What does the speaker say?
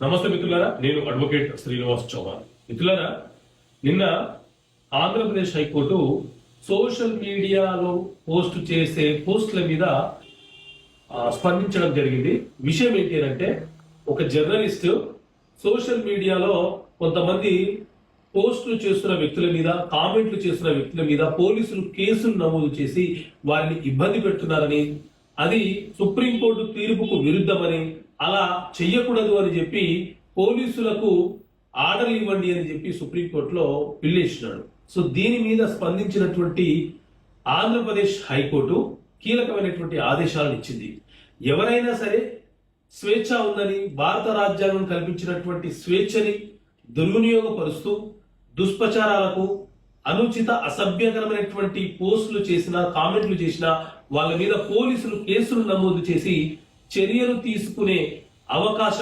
నమస్తే మిత్రులారా, నేను అడ్వకేట్ శ్రీనివాస్ చౌహాన్. మిత్రులారా, నిన్న ఆంధ్రప్రదేశ్ హైకోర్టు సోషల్ మీడియాలో పోస్ట్ చేసే పోస్టుల మీద స్పందించడం జరిగింది. విషయం ఏంటి అంటే, ఒక జర్నలిస్ట్ సోషల్ మీడియాలో కొంతమంది పోస్టులు చేస్తున్న వ్యక్తుల మీద, కామెంట్లు చేస్తున్న వ్యక్తుల మీద పోలీసులు కేసులు నమోదు చేసి వారిని ఇబ్బంది పెడుతున్నారని, అది సుప్రీంకోర్టు తీర్పుకు విరుద్ధమని, అలా చెయ్యకూడదు అని చెప్పి పోలీసులకు ఆర్డర్ ఇవ్వండి అని చెప్పి సుప్రీంకోర్టులో పిల్లేసినాడు. సో దీని మీద స్పందించినటువంటి ఆంధ్రప్రదేశ్ హైకోర్టు కీలకమైనటువంటి ఆదేశాలను ఇచ్చింది. ఎవరైనా సరే స్వేచ్ఛ ఉందని, భారత రాజ్యాంగం కల్పించినటువంటి స్వేచ్ఛని దుర్వినియోగపరుస్తూ దుష్ప్రచారాలకు, అనుచిత అసభ్యకరమైనటువంటి పోస్టులు చేసిన, కామెంట్లు చేసిన వాళ్ళ మీద పోలీసులు కేసులు నమోదు చేసి చర్యలు తీసుకునే అవకాశం